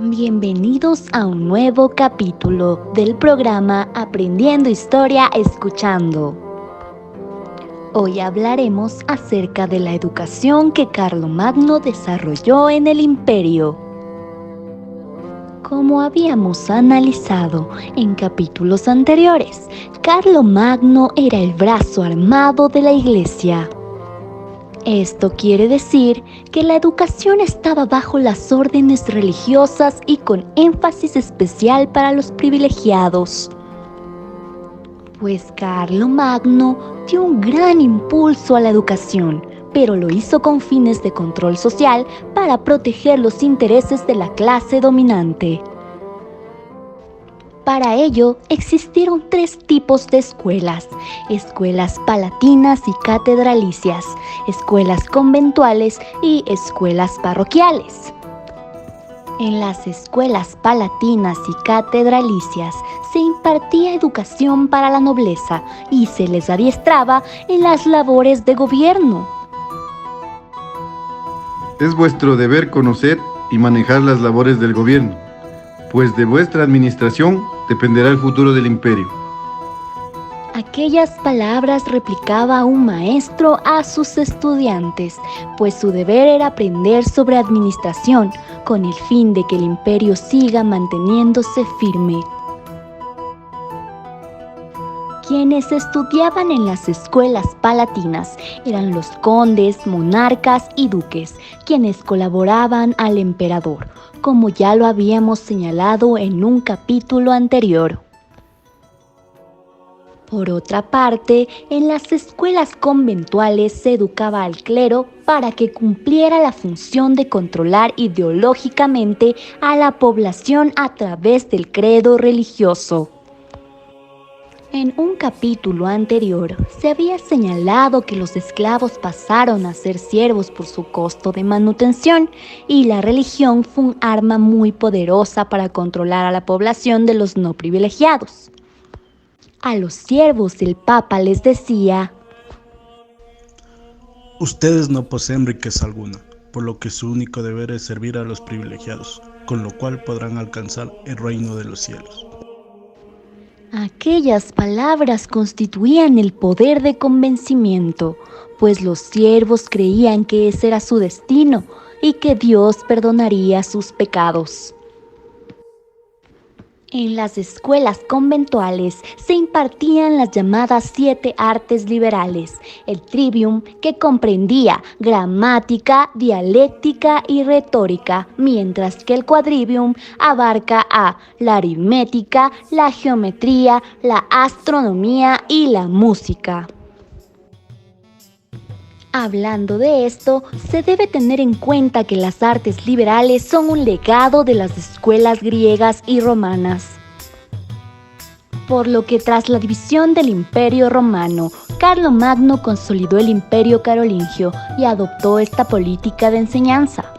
Bienvenidos a un nuevo capítulo del programa Aprendiendo Historia Escuchando. Hoy hablaremos acerca de la educación que Carlomagno desarrolló en el Imperio. Como habíamos analizado en capítulos anteriores, Carlomagno era el brazo armado de la Iglesia. Esto quiere decir que la educación estaba bajo las órdenes religiosas y con énfasis especial para los privilegiados. Pues Carlomagno dio un gran impulso a la educación, pero lo hizo con fines de control social para proteger los intereses de la clase dominante. Para ello existieron tres tipos de escuelas: escuelas palatinas y catedralicias, escuelas conventuales y escuelas parroquiales. En las escuelas palatinas y catedralicias se impartía educación para la nobleza y se les adiestraba en las labores de gobierno. Es vuestro deber conocer y manejar las labores del gobierno, pues de vuestra administración dependerá el futuro del imperio. Aquellas palabras replicaba un maestro a sus estudiantes, pues su deber era aprender sobre administración, con el fin de que el imperio siga manteniéndose firme. Quienes estudiaban en las escuelas palatinas eran los condes, monarcas y duques, quienes colaboraban al emperador, como ya lo habíamos señalado en un capítulo anterior. Por otra parte, en las escuelas conventuales se educaba al clero para que cumpliera la función de controlar ideológicamente a la población a través del credo religioso. En un capítulo anterior se había señalado que los esclavos pasaron a ser siervos por su costo de manutención y la religión fue un arma muy poderosa para controlar a la población de los no privilegiados. A los siervos el Papa les decía: ustedes no poseen riqueza alguna, por lo que su único deber es servir a los privilegiados, con lo cual podrán alcanzar el reino de los cielos. Aquellas palabras constituían el poder de convencimiento, pues los siervos creían que ese era su destino y que Dios perdonaría sus pecados. En las escuelas conventuales se impartían las llamadas 7 artes liberales, el trivium, que comprendía gramática, dialéctica y retórica, mientras que el quadrivium abarca la aritmética, la geometría, la astronomía y la música. Hablando de esto, se debe tener en cuenta que las artes liberales son un legado de las escuelas griegas y romanas. Por lo que tras la división del Imperio Romano, Carlomagno consolidó el Imperio Carolingio y adoptó esta política de enseñanza.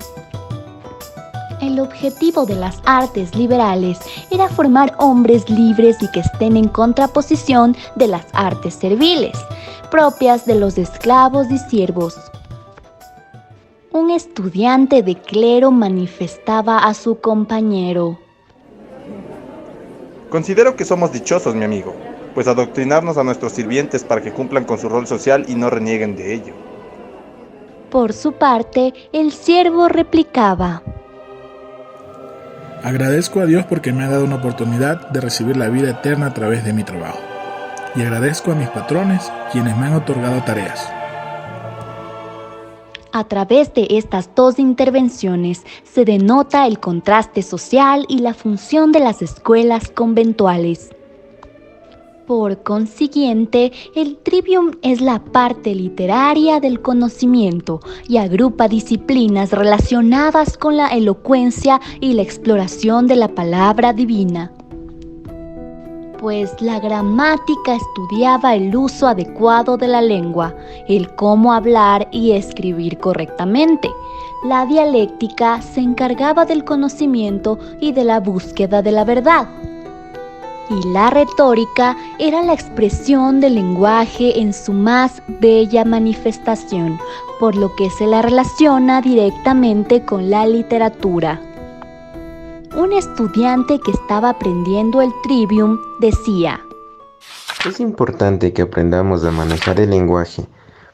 El objetivo de las artes liberales era formar hombres libres y que estén en contraposición de las artes serviles, propias de los esclavos y siervos. Un estudiante de clero manifestaba a su compañero: considero que somos dichosos, mi amigo, pues adoctrinarnos a nuestros sirvientes para que cumplan con su rol social y no renieguen de ello. Por su parte, el siervo replicaba: agradezco a Dios porque me ha dado una oportunidad de recibir la vida eterna a través de mi trabajo. Y agradezco a mis patrones, quienes me han otorgado tareas. A través de estas dos intervenciones se denota el contraste social y la función de las escuelas conventuales. Por consiguiente, el trivium es la parte literaria del conocimiento y agrupa disciplinas relacionadas con la elocuencia y la exploración de la palabra divina. Pues la gramática estudiaba el uso adecuado de la lengua, el cómo hablar y escribir correctamente. La dialéctica se encargaba del conocimiento y de la búsqueda de la verdad. Y la retórica era la expresión del lenguaje en su más bella manifestación, por lo que se la relaciona directamente con la literatura. Un estudiante que estaba aprendiendo el Trivium decía: Es importante que aprendamos a manejar el lenguaje,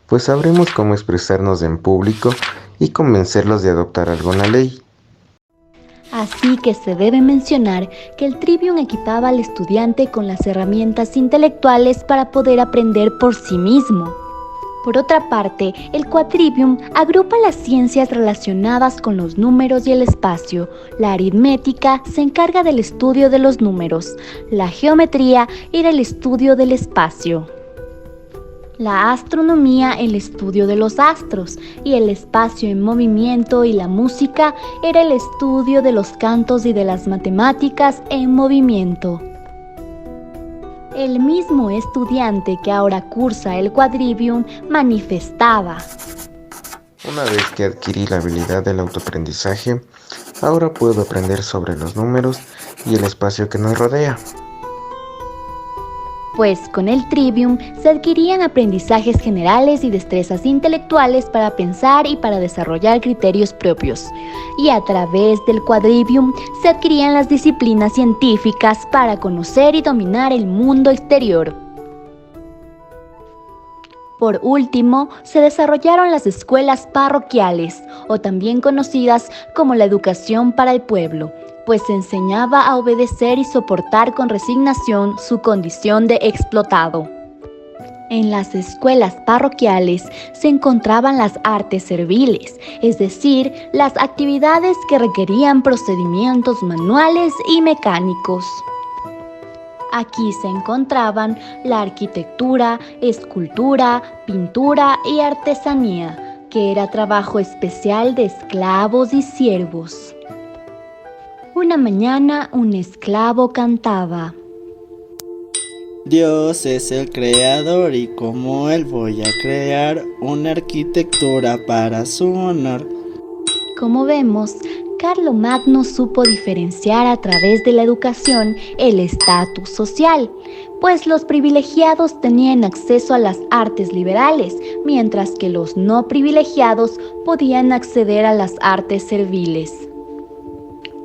pues sabremos cómo expresarnos en público y convencerlos de adoptar alguna ley. Así que se debe mencionar que el Trivium equipaba al estudiante con las herramientas intelectuales para poder aprender por sí mismo. Por otra parte, el Quadrivium agrupa las ciencias relacionadas con los números y el espacio. La aritmética se encarga del estudio de los números, la geometría era el estudio del espacio, la astronomía el estudio de los astros y el espacio en movimiento, y la música era el estudio de los cantos y de las matemáticas en movimiento. El mismo estudiante que ahora cursa el Quadrivium manifestaba: Una vez que adquirí la habilidad del autoaprendizaje, ahora puedo aprender sobre los números y el espacio que nos rodea. Pues con el Trivium se adquirían aprendizajes generales y destrezas intelectuales para pensar y para desarrollar criterios propios. Y a través del Quadrivium se adquirían las disciplinas científicas para conocer y dominar el mundo exterior. Por último, se desarrollaron las escuelas parroquiales, o también conocidas como la educación para el pueblo, pues se enseñaba a obedecer y soportar con resignación su condición de explotado. En las escuelas parroquiales se encontraban las artes serviles, es decir, las actividades que requerían procedimientos manuales y mecánicos. Aquí se encontraban la arquitectura, escultura, pintura y artesanía, que era trabajo especial de esclavos y siervos. Una mañana un esclavo cantaba: Dios es el creador y como Él voy a crear una arquitectura para su honor. Como vemos, Carlomagno supo diferenciar a través de la educación el estatus social, pues los privilegiados tenían acceso a las artes liberales, mientras que los no privilegiados podían acceder a las artes serviles.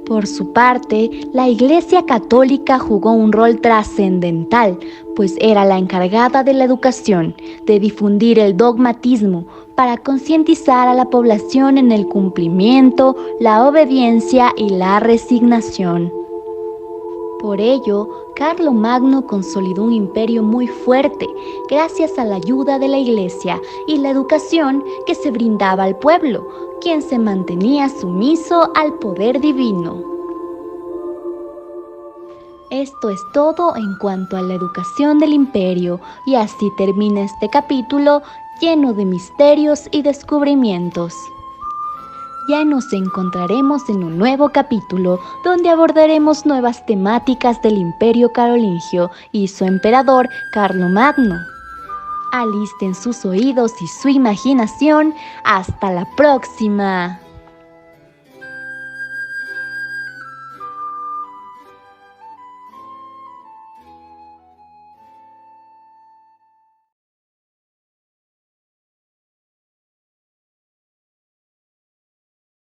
Por su parte, la Iglesia Católica jugó un rol trascendental, pues era la encargada de la educación, de difundir el dogmatismo, para concientizar a la población en el cumplimiento, la obediencia y la resignación. Por ello, Carlomagno consolidó un imperio muy fuerte, gracias a la ayuda de la Iglesia y la educación que se brindaba al pueblo, quien se mantenía sumiso al poder divino. Esto es todo en cuanto a la educación del imperio, y así termina este capítulo lleno de misterios y descubrimientos. Ya nos encontraremos en un nuevo capítulo donde abordaremos nuevas temáticas del Imperio Carolingio y su emperador Carlomagno. Alisten sus oídos y su imaginación. ¡Hasta la próxima!